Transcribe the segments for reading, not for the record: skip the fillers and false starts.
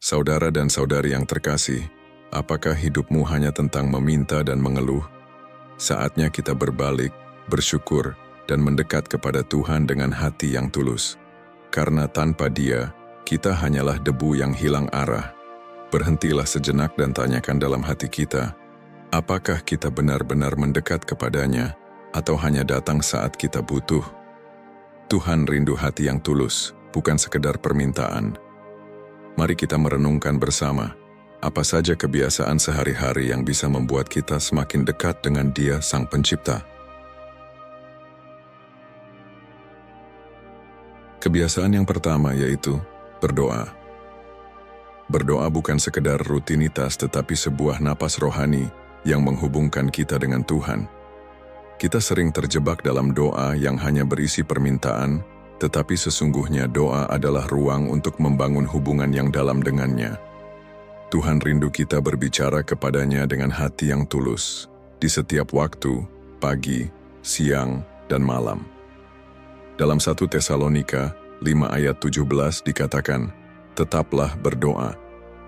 Saudara dan saudari yang terkasih, apakah hidupmu hanya tentang meminta dan mengeluh? Saatnya kita berbalik, bersyukur, dan mendekat kepada Tuhan dengan hati yang tulus. Karena tanpa Dia, kita hanyalah debu yang hilang arah. Berhentilah sejenak dan tanyakan dalam hati kita, apakah kita benar-benar mendekat kepadanya, atau hanya datang saat kita butuh? Tuhan rindu hati yang tulus, bukan sekedar permintaan. Mari kita merenungkan bersama, apa saja kebiasaan sehari-hari yang bisa membuat kita semakin dekat dengan Dia Sang Pencipta. Kebiasaan yang pertama yaitu berdoa. Berdoa bukan sekedar rutinitas tetapi sebuah napas rohani yang menghubungkan kita dengan Tuhan. Kita sering terjebak dalam doa yang hanya berisi permintaan, tetapi sesungguhnya doa adalah ruang untuk membangun hubungan yang dalam dengannya. Tuhan rindu kita berbicara kepadanya dengan hati yang tulus, di setiap waktu, pagi, siang, dan malam. Dalam 1 Tesalonika 5 ayat 17 dikatakan, tetaplah berdoa.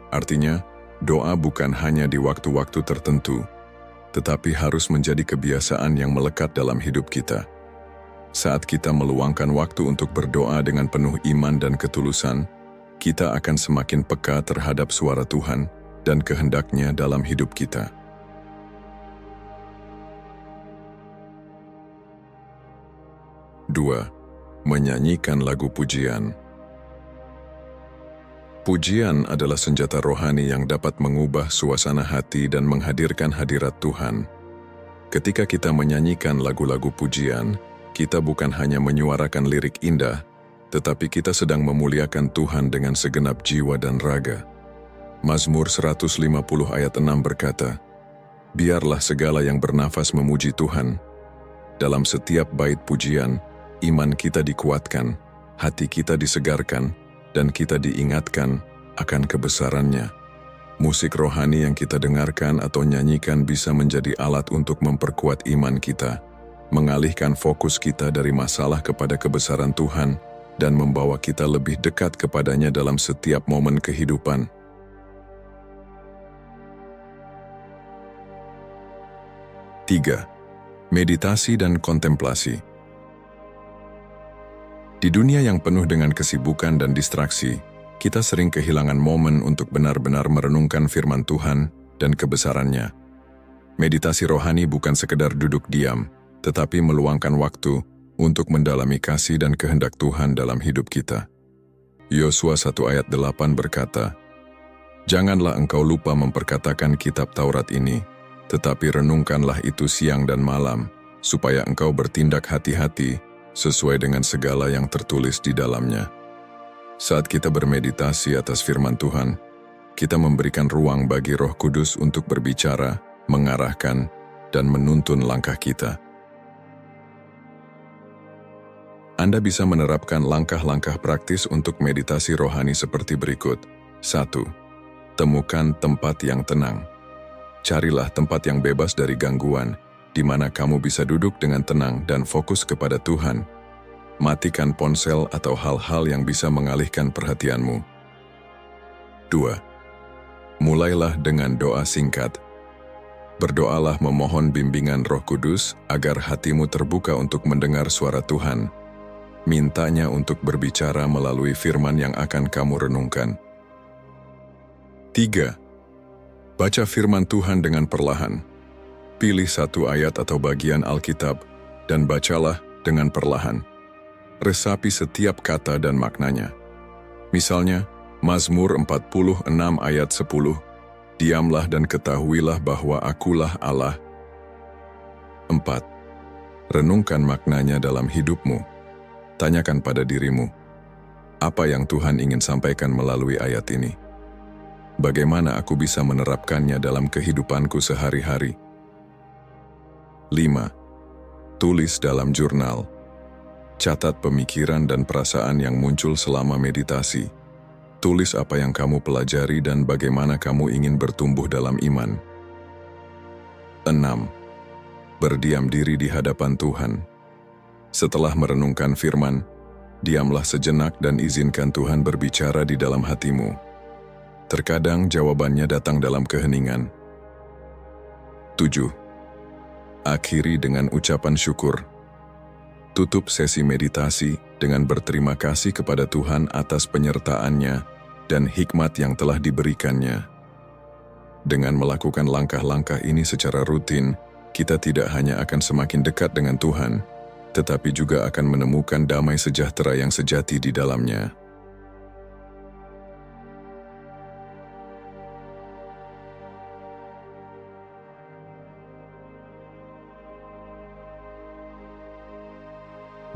Artinya, doa bukan hanya di waktu-waktu tertentu, tetapi harus menjadi kebiasaan yang melekat dalam hidup kita. Saat kita meluangkan waktu untuk berdoa dengan penuh iman dan ketulusan, kita akan semakin peka terhadap suara Tuhan dan kehendak-Nya dalam hidup kita. Dua, menyanyikan lagu pujian. Pujian adalah senjata rohani yang dapat mengubah suasana hati dan menghadirkan hadirat Tuhan. Ketika kita menyanyikan lagu-lagu pujian, kita bukan hanya menyuarakan lirik indah, tetapi kita sedang memuliakan Tuhan dengan segenap jiwa dan raga. Mazmur 150 ayat 6 berkata, biarlah segala yang bernafas memuji Tuhan. Dalam setiap bait pujian, iman kita dikuatkan, hati kita disegarkan, dan kita diingatkan akan kebesaran-Nya. Musik rohani yang kita dengarkan atau nyanyikan bisa menjadi alat untuk memperkuat iman kita, mengalihkan fokus kita dari masalah kepada kebesaran Tuhan, dan membawa kita lebih dekat kepadanya dalam setiap momen kehidupan. Tiga, meditasi dan kontemplasi. Di dunia yang penuh dengan kesibukan dan distraksi, kita sering kehilangan momen untuk benar-benar merenungkan firman Tuhan dan kebesaran-Nya. Meditasi rohani bukan sekedar duduk diam, tetapi meluangkan waktu untuk mendalami kasih dan kehendak Tuhan dalam hidup kita. Yosua 1 ayat 8 berkata, janganlah engkau lupa memperkatakan kitab Taurat ini, tetapi renungkanlah itu siang dan malam, supaya engkau bertindak hati-hati sesuai dengan segala yang tertulis di dalamnya. Saat kita bermeditasi atas firman Tuhan, kita memberikan ruang bagi Roh Kudus untuk berbicara, mengarahkan, dan menuntun langkah kita. Anda bisa menerapkan langkah-langkah praktis untuk meditasi rohani seperti berikut. 1. Temukan tempat yang tenang. Carilah tempat yang bebas dari gangguan, di mana kamu bisa duduk dengan tenang dan fokus kepada Tuhan. Matikan ponsel atau hal-hal yang bisa mengalihkan perhatianmu. 2. Mulailah dengan doa singkat. Berdoalah memohon bimbingan Roh Kudus agar hatimu terbuka untuk mendengar suara Tuhan. Mintanya untuk berbicara melalui firman yang akan kamu renungkan. 3. Baca firman Tuhan dengan perlahan. Pilih satu ayat atau bagian Alkitab dan bacalah dengan perlahan. Resapi setiap kata dan maknanya. Misalnya, Mazmur 46 ayat 10, diamlah dan ketahuilah bahwa akulah Allah. 4. Renungkan maknanya dalam hidupmu. Tanyakan pada dirimu, apa yang Tuhan ingin sampaikan melalui ayat ini? Bagaimana aku bisa menerapkannya dalam kehidupanku sehari-hari? 5. Tulis dalam jurnal. Catat pemikiran dan perasaan yang muncul selama meditasi. Tulis apa yang kamu pelajari dan bagaimana kamu ingin bertumbuh dalam iman. 6. Berdiam diri di hadapan Tuhan. Setelah merenungkan firman, diamlah sejenak dan izinkan Tuhan berbicara di dalam hatimu. Terkadang jawabannya datang dalam keheningan. 7. Akhiri dengan ucapan syukur. Tutup sesi meditasi dengan berterima kasih kepada Tuhan atas penyertaan-Nya dan hikmat yang telah diberikannya. Dengan melakukan langkah-langkah ini secara rutin, kita tidak hanya akan semakin dekat dengan Tuhan, tetapi juga akan menemukan damai sejahtera yang sejati di dalamnya.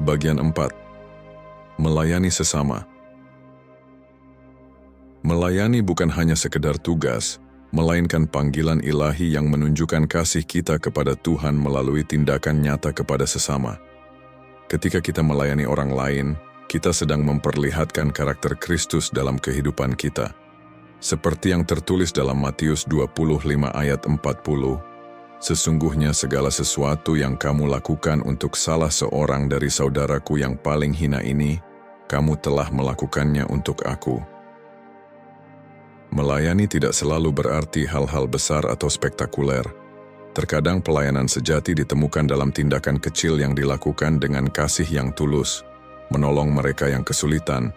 Bagian 4. Melayani sesama. Melayani bukan hanya sekedar tugas, melainkan panggilan ilahi yang menunjukkan kasih kita kepada Tuhan melalui tindakan nyata kepada sesama. Ketika kita melayani orang lain, kita sedang memperlihatkan karakter Kristus dalam kehidupan kita. Seperti yang tertulis dalam Matius 25 ayat 40, sesungguhnya segala sesuatu yang kamu lakukan untuk salah seorang dari saudaraku yang paling hina ini, kamu telah melakukannya untuk aku. Melayani tidak selalu berarti hal-hal besar atau spektakuler. Terkadang pelayanan sejati ditemukan dalam tindakan kecil yang dilakukan dengan kasih yang tulus, menolong mereka yang kesulitan,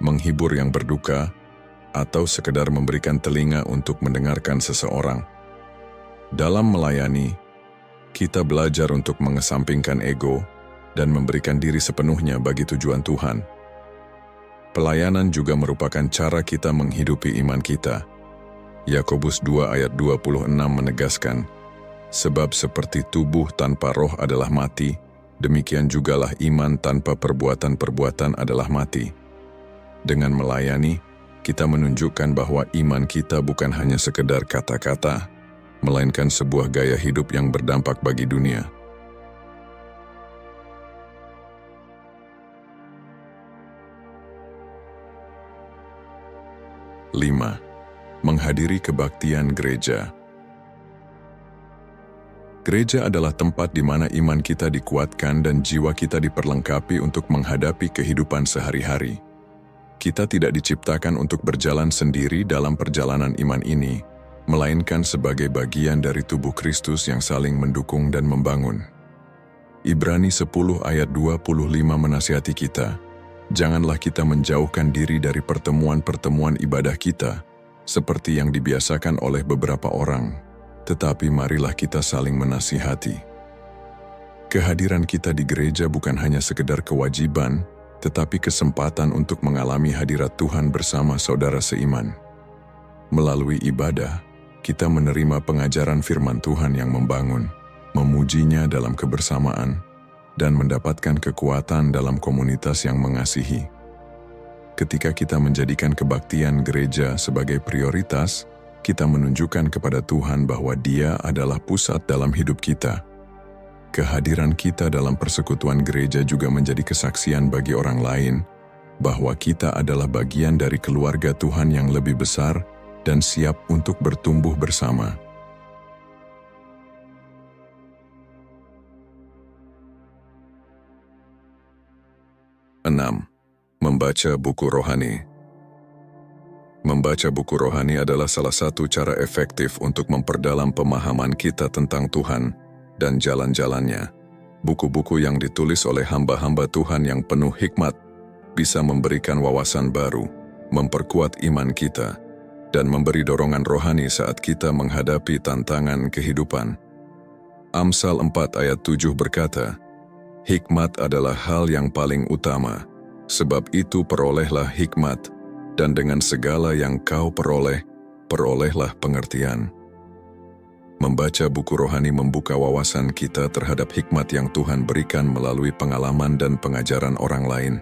menghibur yang berduka, atau sekedar memberikan telinga untuk mendengarkan seseorang. Dalam melayani, kita belajar untuk mengesampingkan ego dan memberikan diri sepenuhnya bagi tujuan Tuhan. Pelayanan juga merupakan cara kita menghidupi iman kita. Yakobus 2 ayat 26 menegaskan, sebab seperti tubuh tanpa roh adalah mati, demikian jugalah iman tanpa perbuatan-perbuatan adalah mati. Dengan melayani, kita menunjukkan bahwa iman kita bukan hanya sekedar kata-kata, melainkan sebuah gaya hidup yang berdampak bagi dunia. Lima, menghadiri kebaktian gereja. Gereja adalah tempat di mana iman kita dikuatkan dan jiwa kita diperlengkapi untuk menghadapi kehidupan sehari-hari. Kita tidak diciptakan untuk berjalan sendiri dalam perjalanan iman ini, melainkan sebagai bagian dari tubuh Kristus yang saling mendukung dan membangun. Ibrani 10 ayat 25 menasihati kita, janganlah kita menjauhkan diri dari pertemuan-pertemuan ibadah kita, seperti yang dibiasakan oleh beberapa orang, tetapi marilah kita saling menasihati. Kehadiran kita di gereja bukan hanya sekedar kewajiban, tetapi kesempatan untuk mengalami hadirat Tuhan bersama saudara seiman. Melalui ibadah, kita menerima pengajaran firman Tuhan yang membangun, memujinya dalam kebersamaan, dan mendapatkan kekuatan dalam komunitas yang mengasihi. Ketika kita menjadikan kebaktian gereja sebagai prioritas, kita menunjukkan kepada Tuhan bahwa Dia adalah pusat dalam hidup kita. Kehadiran kita dalam persekutuan gereja juga menjadi kesaksian bagi orang lain, bahwa kita adalah bagian dari keluarga Tuhan yang lebih besar dan siap untuk bertumbuh bersama. Enam, membaca buku rohani. Membaca buku rohani adalah salah satu cara efektif untuk memperdalam pemahaman kita tentang Tuhan dan jalan-jalannya. Buku-buku yang ditulis oleh hamba-hamba Tuhan yang penuh hikmat bisa memberikan wawasan baru, memperkuat iman kita, dan memberi dorongan rohani saat kita menghadapi tantangan kehidupan. Amsal 4 ayat 7 berkata, hikmat adalah hal yang paling utama, sebab itu perolehlah hikmat, dan dengan segala yang kau peroleh, perolehlah pengertian. Membaca buku rohani membuka wawasan kita terhadap hikmat yang Tuhan berikan melalui pengalaman dan pengajaran orang lain.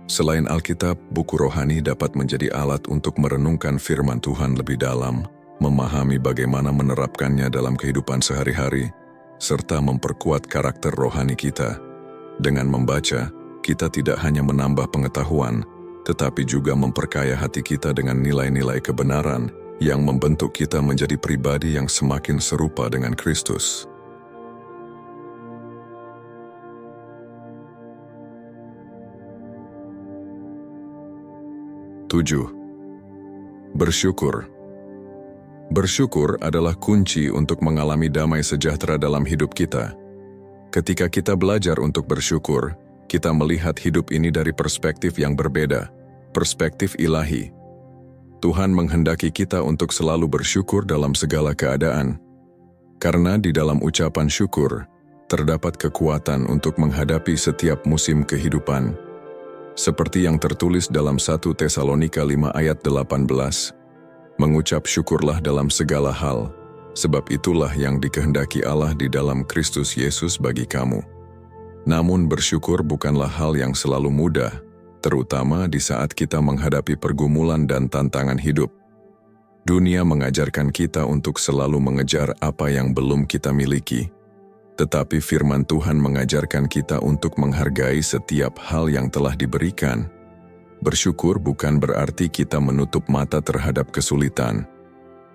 Selain Alkitab, buku rohani dapat menjadi alat untuk merenungkan firman Tuhan lebih dalam, memahami bagaimana menerapkannya dalam kehidupan sehari-hari, serta memperkuat karakter rohani kita. Dengan membaca, kita tidak hanya menambah pengetahuan, tetapi juga memperkaya hati kita dengan nilai-nilai kebenaran yang membentuk kita menjadi pribadi yang semakin serupa dengan Kristus. 7. Bersyukur. Bersyukur adalah kunci untuk mengalami damai sejahtera dalam hidup kita. Ketika kita belajar untuk bersyukur, kita melihat hidup ini dari perspektif yang berbeda, perspektif ilahi. Tuhan menghendaki kita untuk selalu bersyukur dalam segala keadaan. Karena di dalam ucapan syukur, terdapat kekuatan untuk menghadapi setiap musim kehidupan. Seperti yang tertulis dalam 1 Tesalonika 5 ayat 18, mengucap syukurlah dalam segala hal, sebab itulah yang dikehendaki Allah di dalam Kristus Yesus bagi kamu. Namun bersyukur bukanlah hal yang selalu mudah, terutama di saat kita menghadapi pergumulan dan tantangan hidup. Dunia mengajarkan kita untuk selalu mengejar apa yang belum kita miliki, tetapi firman Tuhan mengajarkan kita untuk menghargai setiap hal yang telah diberikan. Bersyukur bukan berarti kita menutup mata terhadap kesulitan,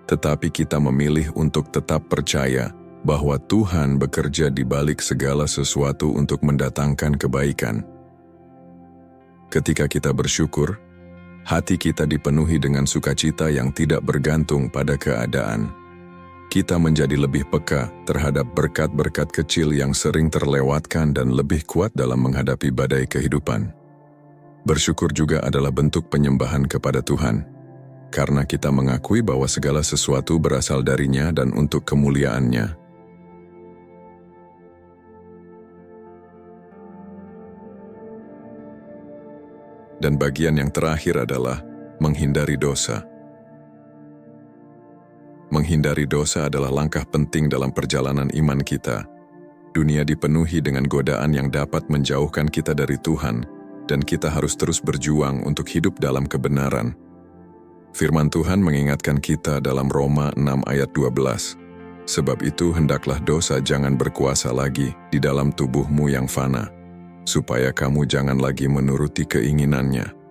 tetapi kita memilih untuk tetap percaya bahwa Tuhan bekerja di balik segala sesuatu untuk mendatangkan kebaikan. Ketika kita bersyukur, hati kita dipenuhi dengan sukacita yang tidak bergantung pada keadaan. Kita menjadi lebih peka terhadap berkat-berkat kecil yang sering terlewatkan dan lebih kuat dalam menghadapi badai kehidupan. Bersyukur juga adalah bentuk penyembahan kepada Tuhan, karena kita mengakui bahwa segala sesuatu berasal darinya dan untuk kemuliaan-Nya. Dan bagian yang terakhir adalah menghindari dosa. Menghindari dosa adalah langkah penting dalam perjalanan iman kita. Dunia dipenuhi dengan godaan yang dapat menjauhkan kita dari Tuhan, dan kita harus terus berjuang untuk hidup dalam kebenaran. Firman Tuhan mengingatkan kita dalam Roma 6 ayat 12, sebab itu hendaklah dosa jangan berkuasa lagi di dalam tubuhmu yang fana, supaya kamu jangan lagi menuruti keinginannya.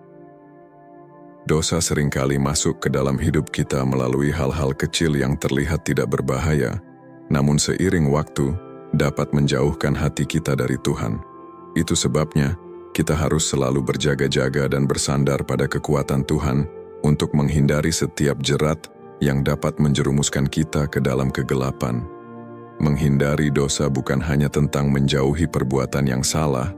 Dosa seringkali masuk ke dalam hidup kita melalui hal-hal kecil yang terlihat tidak berbahaya, namun seiring waktu dapat menjauhkan hati kita dari Tuhan. Itu sebabnya kita harus selalu berjaga-jaga dan bersandar pada kekuatan Tuhan untuk menghindari setiap jerat yang dapat menjerumuskan kita ke dalam kegelapan. Menghindari dosa bukan hanya tentang menjauhi perbuatan yang salah,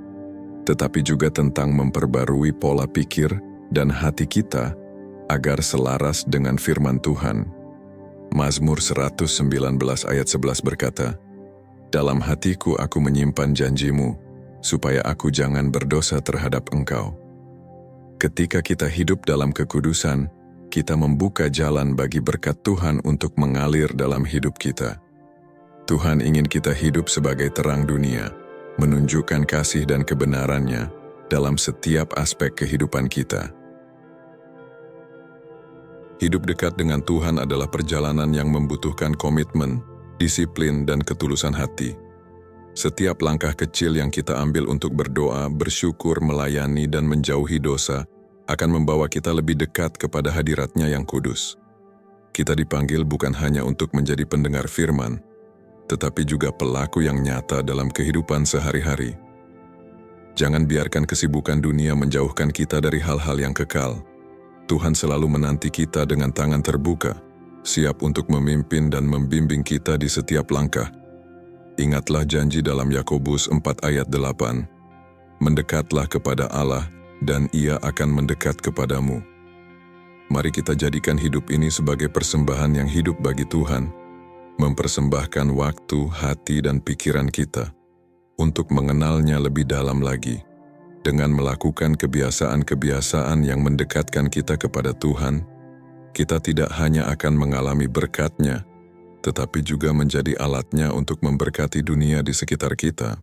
tetapi juga tentang memperbarui pola pikir dan hati kita agar selaras dengan firman Tuhan. Mazmur 119 ayat 11 berkata, "Dalam hatiku aku menyimpan janjimu, supaya aku jangan berdosa terhadap Engkau." Ketika kita hidup dalam kekudusan, kita membuka jalan bagi berkat Tuhan untuk mengalir dalam hidup kita. Tuhan ingin kita hidup sebagai terang dunia, menunjukkan kasih dan kebenaran-Nya dalam setiap aspek kehidupan kita. Hidup dekat dengan Tuhan adalah perjalanan yang membutuhkan komitmen, disiplin, dan ketulusan hati. Setiap langkah kecil yang kita ambil untuk berdoa, bersyukur, melayani, dan menjauhi dosa akan membawa kita lebih dekat kepada hadirat-Nya yang kudus. Kita dipanggil bukan hanya untuk menjadi pendengar firman, tetapi juga pelaku yang nyata dalam kehidupan sehari-hari. Jangan biarkan kesibukan dunia menjauhkan kita dari hal-hal yang kekal. Tuhan selalu menanti kita dengan tangan terbuka, siap untuk memimpin dan membimbing kita di setiap langkah. Ingatlah janji dalam Yakobus 4 ayat 8, "Mendekatlah kepada Allah, dan Ia akan mendekat kepadamu." Mari kita jadikan hidup ini sebagai persembahan yang hidup bagi Tuhan, mempersembahkan waktu, hati, dan pikiran kita untuk mengenal-Nya lebih dalam lagi. Dengan melakukan kebiasaan-kebiasaan yang mendekatkan kita kepada Tuhan, kita tidak hanya akan mengalami berkat-Nya, tetapi juga menjadi alat-Nya untuk memberkati dunia di sekitar kita.